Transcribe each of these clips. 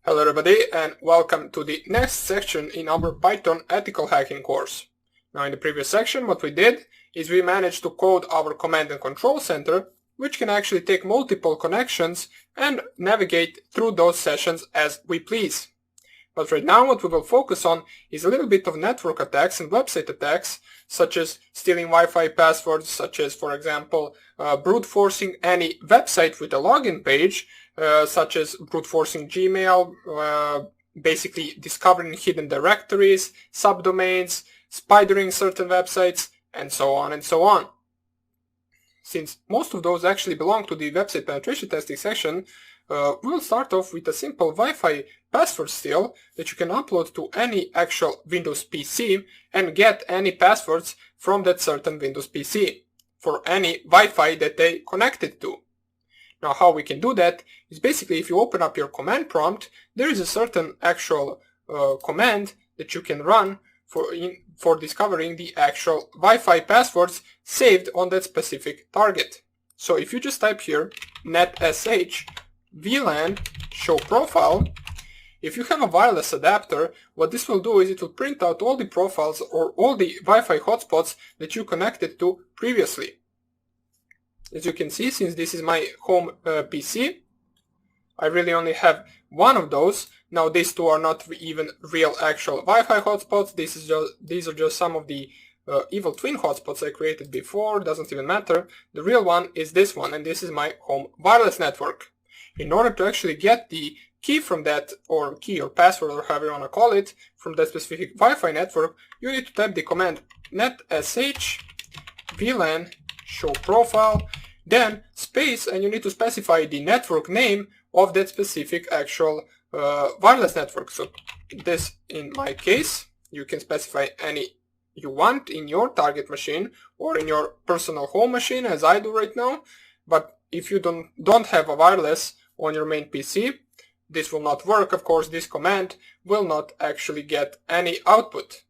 Hello everybody and welcome to the next section in our Python ethical hacking course. Now in the previous section what we did is we managed to code our command and control center, which can actually take multiple connections and navigate through those sessions as we please. But right now what we will focus on is a little bit of network attacks and website attacks, such as stealing Wi-Fi passwords, such as for example brute forcing any website with a login page, such as brute forcing Gmail, basically discovering hidden directories, subdomains, spidering certain websites, and so on and so on. Since most of those actually belong to the website penetration testing section, we'll start off with a simple Wi-Fi password steal that you can upload to any actual Windows PC and get any passwords from that certain Windows PC for any Wi-Fi that they connected to. Now how we can do that is basically if you open up your command prompt, there is a certain actual command that you can run for discovering the actual Wi-Fi passwords saved on that specific target. So if you just type here netsh VLAN show profile, if you have a wireless adapter, what this will do is it will print out all the profiles or all the Wi-Fi hotspots that you connected to previously. As you can see, since this is my home PC, I really only have one of those. Now these two are not even real actual Wi-Fi hotspots. These are just some of the evil twin hotspots I created before. Doesn't even matter. The real one is this one, and this is my home wireless network. In order to actually get the key from that, or key or password or however you want to call it, from that specific Wi-Fi network, you need to type the command netsh VLAN show profile, then space, and you need to specify the network name of that specific actual wireless network. So this, in my case, you can specify any you want in your target machine or in your personal home machine, as I do right now. But if you don't have a wireless on your main PC, this will not work. Of course, this command will not actually get any output.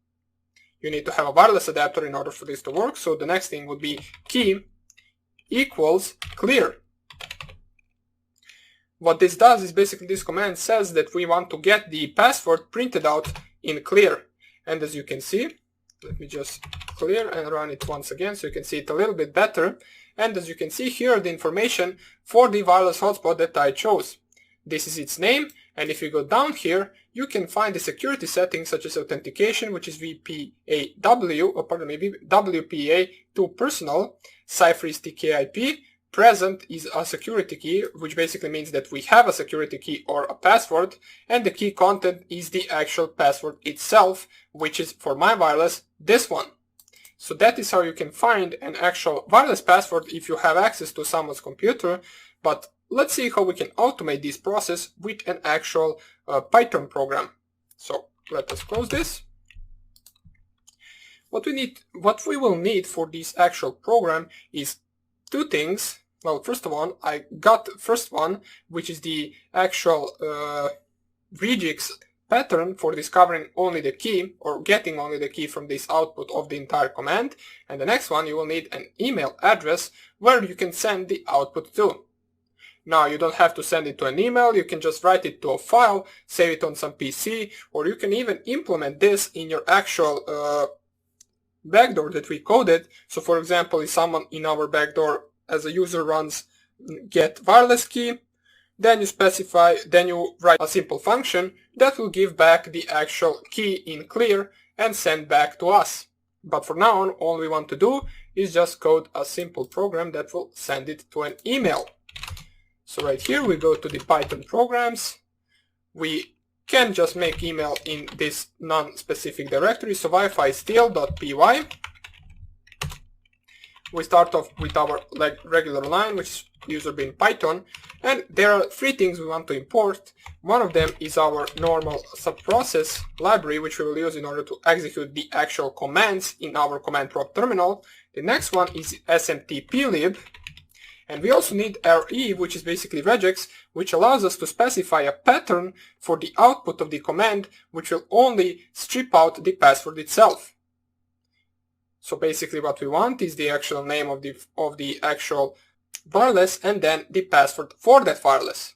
You need to have a wireless adapter in order for this to work. So the next thing would be key equals clear. What this does is basically this command says that we want to get the password printed out in clear. And as you can see, let me just clear and run it once again so you can see it a little bit better. And as you can see here, the information for the wireless hotspot that I chose. This is its name, and if you go down here, you can find the security settings such as authentication, which is WPA to personal, cipher is TKIP, present is a security key, which basically means that we have a security key or a password, and the key content is the actual password itself, which is for my wireless, this one. So that is how you can find an actual wireless password if you have access to someone's computer. But let's see how we can automate this process with an actual Python program. So let us close this. What we will need for this actual program is two things. Well, first of all, I got the first one, which is the actual regex pattern for discovering only the key or getting only the key from this output of the entire command. And the next one, you will need an email address where you can send the output to. Now you don't have to send it to an email, you can just write it to a file, save it on some PC, or you can even implement this in your actual backdoor that we coded. So for example, if someone in our backdoor as a user runs get wireless key, then you write a simple function that will give back the actual key in clear and send back to us. But for now on, all we want to do is just code a simple program that will send it to an email. So right here we go to the Python programs. We can just make email in this non-specific directory, so Wi-Fi steal.py. We start off with our regular line, which is user bin Python, and there are three things we want to import. One of them is our normal subprocess library, which we will use in order to execute the actual commands in our command prompt terminal. The next one is smtplib, and we also need re, which is basically regex, which allows us to specify a pattern for the output of the command, which will only strip out the password itself. So basically what we want is the actual name of the actual wireless and then the password for that wireless.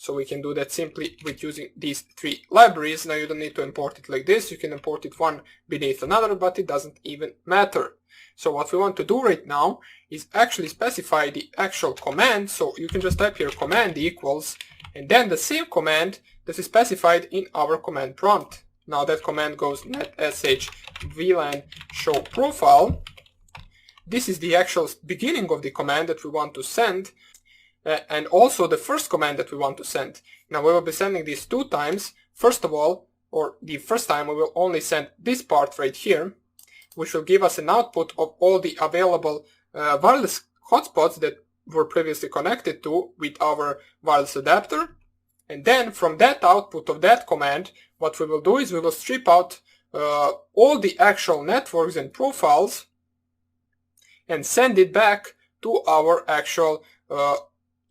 So we can do that simply with using these three libraries. Now you don't need to import it like this. You can import it one beneath another, but it doesn't even matter. So what we want to do right now is actually specify the actual command. So you can just type here command equals, and then the same command that is specified in our command prompt. Now that command goes netsh vlan show profile. This is the actual beginning of the command that we want to send. And also the first command that we want to send. Now we will be sending these two times. First of all, or the first time, we will only send this part right here, which will give us an output of all the available wireless hotspots that were previously connected to with our wireless adapter. And then from that output of that command, what we will do is we will strip out all the actual networks and profiles and send it back to our actual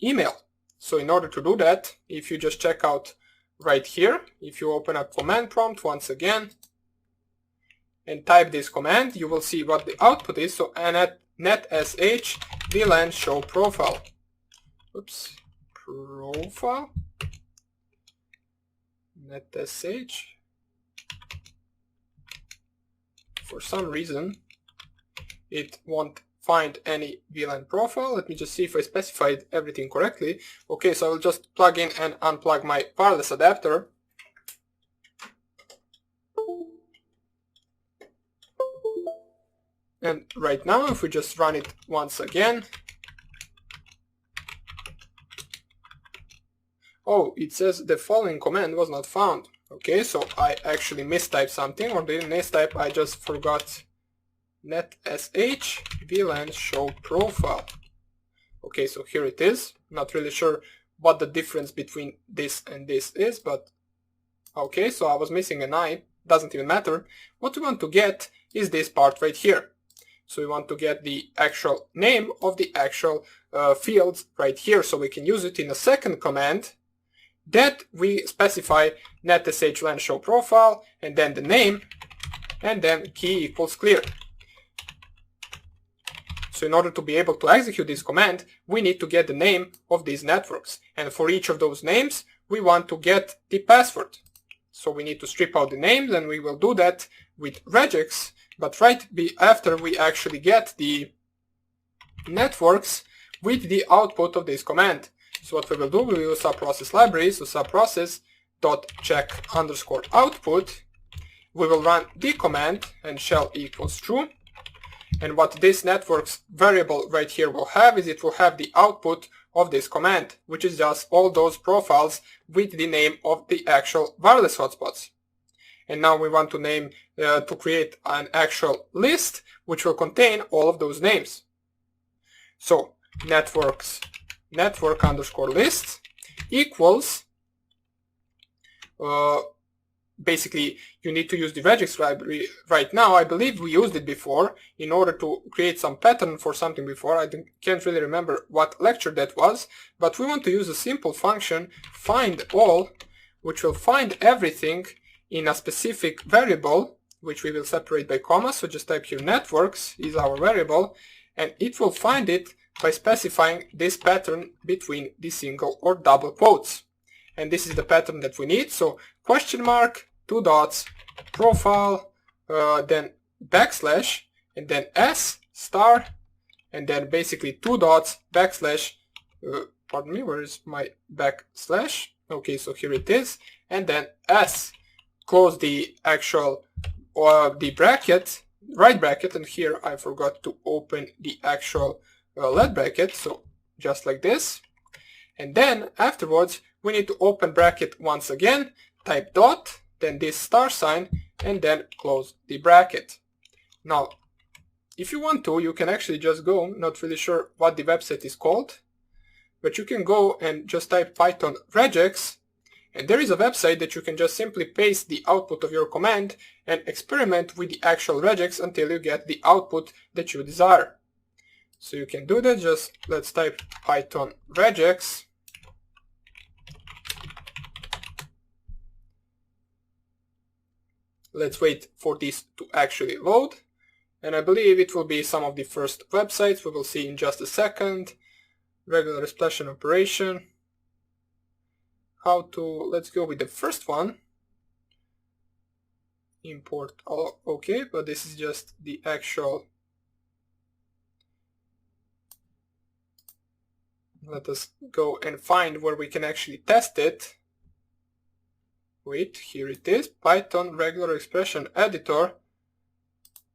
email. So in order to do that, if you just check out right here, if you open up command prompt once again and type this command, you will see what the output is. So netsh vlan show profile. Oops, profile netsh. For some reason it won't find any VLAN profile. Let me just see if I specified everything correctly. Okay, so I'll just plug in and unplug my wireless adapter. And right now, if we just run it once again, oh, it says the following command was not found. Okay, so I actually mistyped something, or didn't mistype, I just forgot netsh vlan show profile. Okay, so here it is. Not really sure what the difference between this and this is, but okay, so I was missing an I. Doesn't even matter. What we want to get is this part right here. So we want to get the actual name of the actual fields right here, so we can use it in a second command that we specify netsh vlan show profile, and then the name, and then key equals clear. So in order to be able to execute this command, we need to get the name of these networks. And for each of those names, we want to get the password. So we need to strip out the names, and we will do that with regex. But right after we actually get the networks with the output of this command. So what we will do, we will use subprocess library. So subprocess.check_output. We will run the command and shell equals true. And what this networks variable right here will have is it will have the output of this command, which is just all those profiles with the name of the actual wireless hotspots. And now we want to name to create an actual list which will contain all of those names. So network underscore list equals basically you need to use the regex library right now. I believe we used it before in order to create some pattern for something before. I can't really remember what lecture that was, but we want to use a simple function find all, which will find everything in a specific variable, which we will separate by comma. So just type here networks is our variable, and it will find it by specifying this pattern between the single or double quotes. And this is the pattern that we need. So question mark, 2 dots, profile, then backslash, and then S star, and then basically 2 dots, backslash, pardon me, where is my backslash? Okay, so here it is, and then S, close the actual, the bracket, right bracket, and here I forgot to open the actual left bracket, so just like this. And then afterwards, we need to open bracket once again, type dot, then this star sign, and then close the bracket. Now, if you want to, you can actually just go, not really sure what the website is called, but you can go and just type Python regex, and there is a website that you can just simply paste the output of your command and experiment with the actual regex until you get the output that you desire. So you can do that, just let's type Python regex. Let's wait for this to actually load, and I believe it will be some of the first websites we will see in just a second. Regular explosion operation. how to, let's go with the first one. Import all, okay, but this is just the actual. Let us go and find where we can actually test it. Wait, here it is, Python regular expression editor.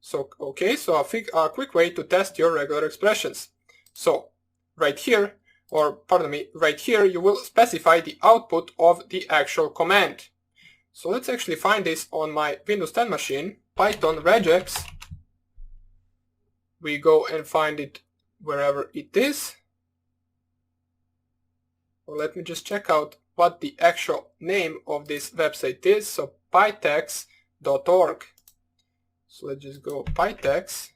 So, okay, so a quick way to test your regular expressions. So, right here, or pardon me, right here you will specify the output of the actual command. So let's actually find this on my Windows 10 machine, Python regex. We go and find it wherever it is. Or let me just check out what the actual name of this website is. So pytex.org. So let's just go pytex.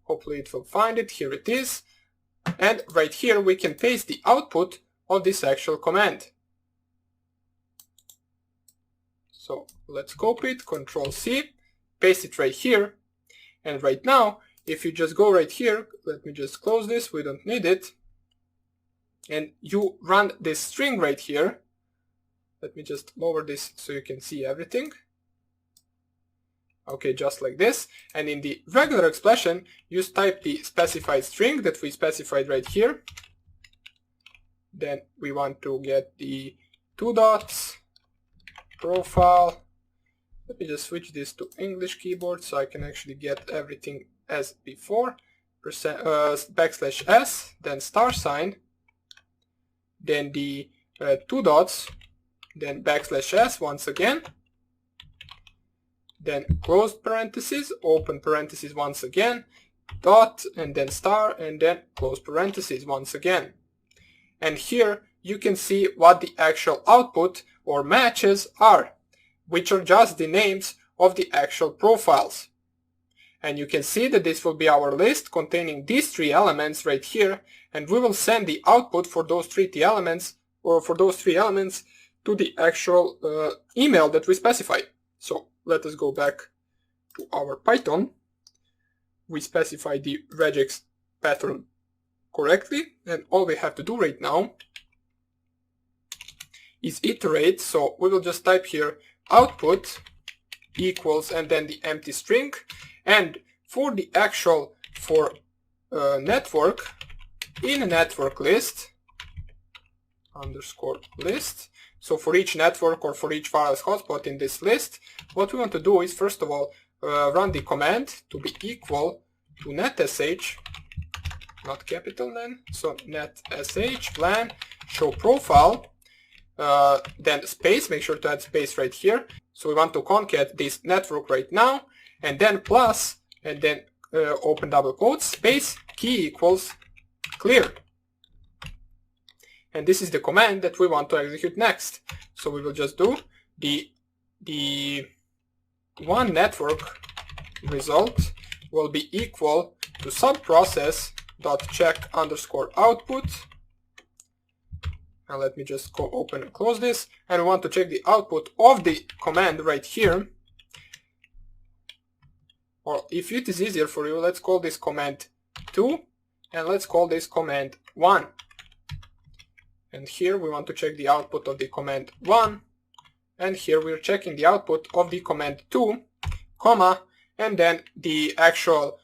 Hopefully it will find it. Here it is. And right here we can paste the output of this actual command. So let's copy it, Control C, paste it right here. And right now, if you just go right here, let me just close this, we don't need it. And you run this string right here. Let me just lower this so you can see everything. Okay, just like this. And in the regular expression, you type the specified string that we specified right here. Then we want to get the 2 dots, profile. Let me just switch this to English keyboard so I can actually get everything as before. Backslash S, then star sign, then the 2 dots, then backslash S once again, then closed parentheses, open parentheses once again, dot, and then star, and then close parentheses once again. And here you can see what the actual output or matches are, which are just the names of the actual profiles. And you can see that this will be our list containing these 3 elements right here, and we will send the output for those 3 elements, or for those 3 elements, to the actual email that we specify. So let us go back to our Python. We specify the regex pattern correctly, and all we have to do right now is iterate. So we will just type here output equals and then the empty string, and for the actual network, in a network list underscore list. So for each network or for each wireless hotspot in this list, what we want to do is first of all run the command to be equal to netsh, not capital N, so netsh plan show profile, then space, make sure to add space right here. So we want to concat this network right now, and then plus, and then open double quotes, space, key equals clear. And this is the command that we want to execute next. So we will just do the one network result will be equal to subprocess dot check underscore output. And let me just go open and close this. And we want to check the output of the command right here. Or if it is easier for you, let's call this command 2 and let's call this command 1. And here we want to check the output of the command 1, and here we're checking the output of the command 2, comma, and then the actual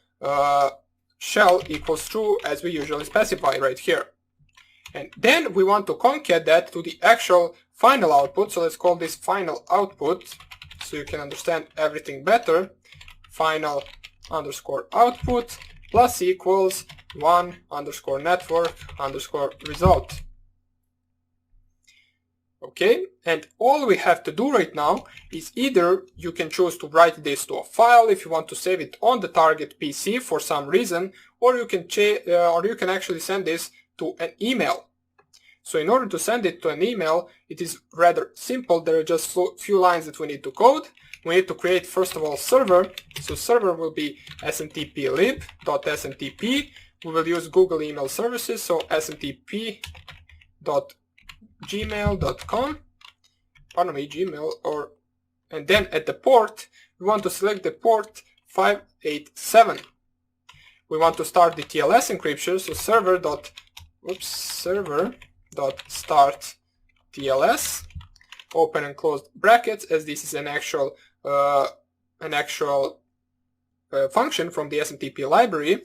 shell equals true as we usually specify right here. And then we want to concat that to the actual final output, so let's call this final output so you can understand everything better. Final underscore output plus equals 1 underscore network underscore result. Okay, and all we have to do right now is either you can choose to write this to a file if you want to save it on the target PC for some reason, or you can actually send this to an email. So in order to send it to an email, it is rather simple. There are just a few lines that we need to code. We need to create first of all server. So server will be smtplib.smtp. We will use Google Email Services, so smtp.gmail.com, pardon me, Gmail, and then at the port, we want to select the port 587. We want to start the TLS encryption, so server server.start TLS, open and close brackets, as this is an actual function from the SMTP library.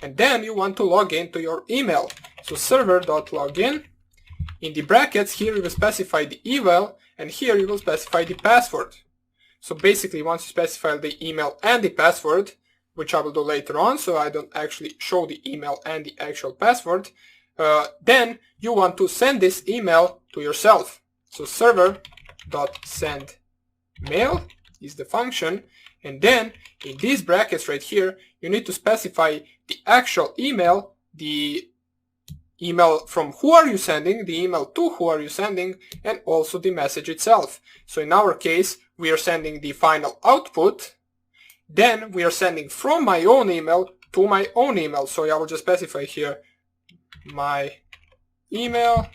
And then you want to log into your email. So server.login. In the brackets here you will specify the email, and here you will specify the password. So basically once you specify the email and the password, which I will do later on, so I don't actually show the email and the actual password, then you want to send this email to yourself. So server.sendMail is the function, and then in these brackets right here you need to specify the actual email, the email from who are you sending, the email to who are you sending, and also the message itself. So in our case we are sending the final output, then we are sending from my own email to my own email. So I will just specify here my email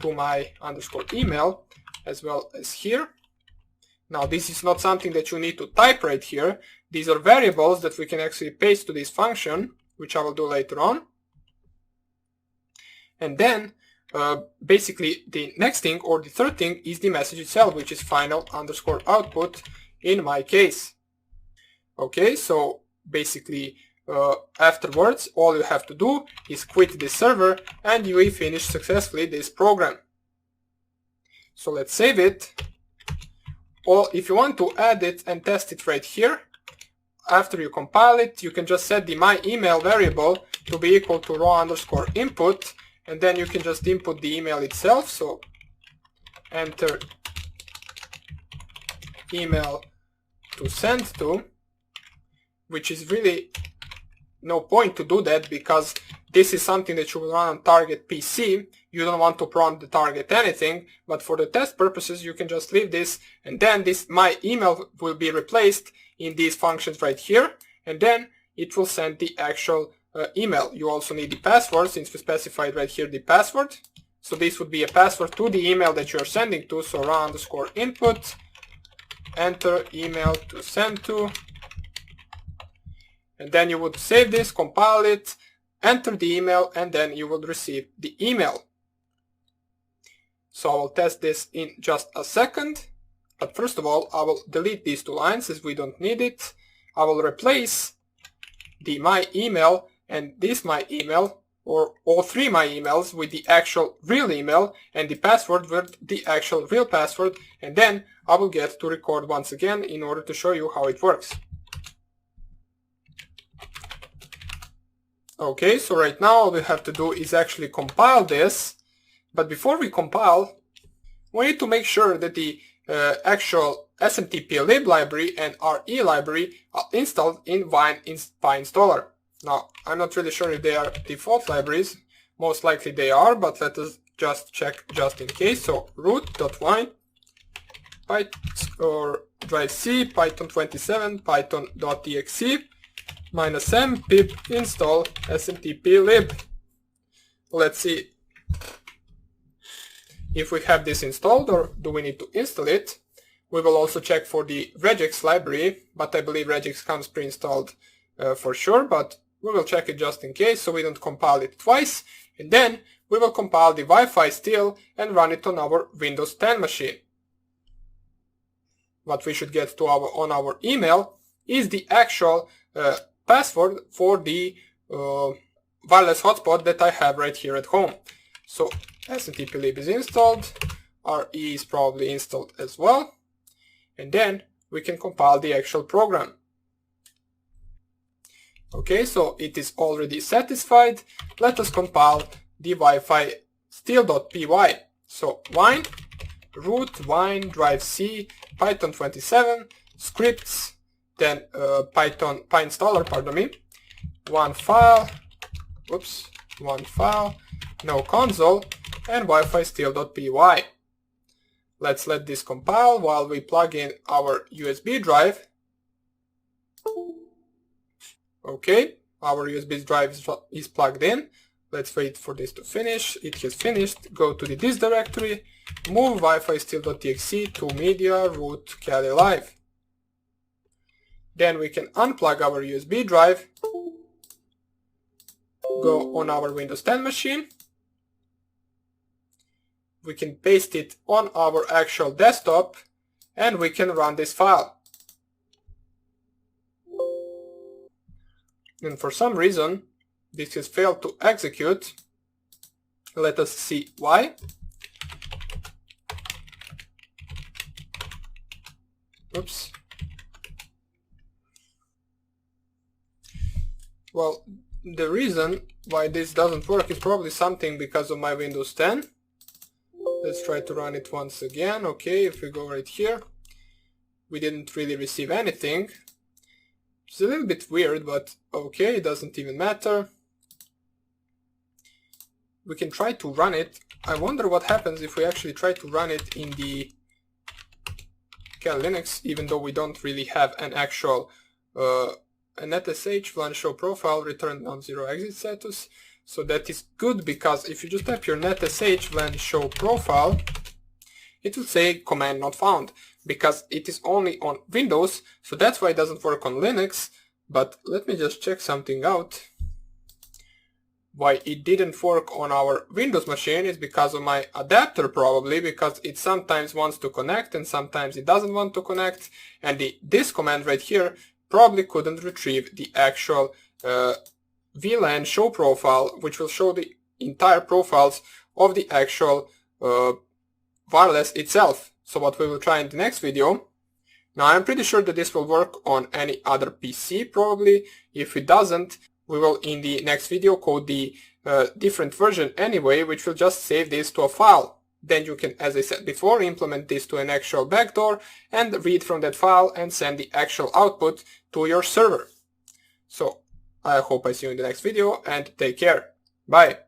to my underscore email, as well as here. Now this is not something that you need to type right here. These are variables that we can actually paste to this function, which I will do later on. And then basically the next thing, or the third thing, is the message itself, which is final underscore output in my case. Okay, so basically afterwards all you have to do is quit this server and you will finish successfully this program. So let's save it. Or if you want to add it and test it right here, after you compile it, you can just set the my email variable to be equal to raw underscore input, and then you can just input the email itself. So enter email to send to, which is really no point to do that because this is something that you will run on target PC. You don't want to prompt the target anything, but for the test purposes you can just leave this, and then this my email will be replaced in these functions right here, and then it will send the actual email. You also need the password, since we specified right here the password. So this would be a password to the email that you are sending to. So raw underscore input, enter email to send to, and then you would save this, compile it, enter the email, and then you will receive the email. So I will test this in just a second, but first of all I will delete these two lines as we don't need it. I will replace the my email and this my email, or all three my emails, with the actual real email, and the password with the actual real password, and then I will get to record once again in order to show you how it works. Okay, so right now all we have to do is actually compile this, but before we compile, we need to make sure that the actual SMTP lib library and RE library are installed in Wine PyInstaller. Now, I'm not really sure if they are default libraries. Most likely they are, but let us just check just in case. So root.wine, or drive C, Python 27, python.exe, -m pip install smtp lib. Let's see if we have this installed, or do we need to install it. We will also check for the regex library, but I believe regex comes pre-installed for sure, but we will check it just in case so we don't compile it twice. And then we will compile the Wi-Fi still and run it on our Windows 10 machine. What we should get to on our email is the actual password for the wireless hotspot that I have right here at home. So smtp lib is installed, RE is probably installed as well, and then we can compile the actual program. Okay, so it is already satisfied. Let us compile the Wi-Fi still.py. So wine, root, wine, drive C, Python 27, scripts, then PyInstaller, pardon me, one file, no console, and Wi-Fi still.py. Let's let this compile while we plug in our USB drive. Okay, our USB drive is plugged in. Let's wait for this to finish. It has finished. Go to the disk directory, move Wi-Fi still.exe to media root Kali live. Then we can unplug our USB drive, go on our Windows 10 machine, we can paste it on our actual desktop and we can run this file. And for some reason this has failed to execute. Let us see why. Oops. Well, the reason why this doesn't work is probably something because of my Windows 10. Let's try to run it once again. Okay, if we go right here, we didn't really receive anything. It's a little bit weird, but okay, it doesn't even matter. We can try to run it. I wonder what happens if we actually try to run it in the Kali Linux, even though we don't really have an actual a netsh VLAN show profile return non-zero exit status. So that is good, because if you just type your netsh VLAN show profile, it will say command not found, because it is only on Windows, so that's why it doesn't work on Linux. But let me just check something out. Why it didn't work on our Windows machine is because of my adapter, probably, because it sometimes wants to connect and sometimes it doesn't want to connect, and this command right here probably couldn't retrieve the actual VLAN show profile, which will show the entire profiles of the actual wireless itself. So what we will try in the next video. Now I'm pretty sure that this will work on any other PC probably. If it doesn't, we will in the next video code the different version anyway, which will just save this to a file. Then you can, as I said before, implement this to an actual backdoor and read from that file and send the actual output to your server. So I hope I see you in the next video, and take care. Bye.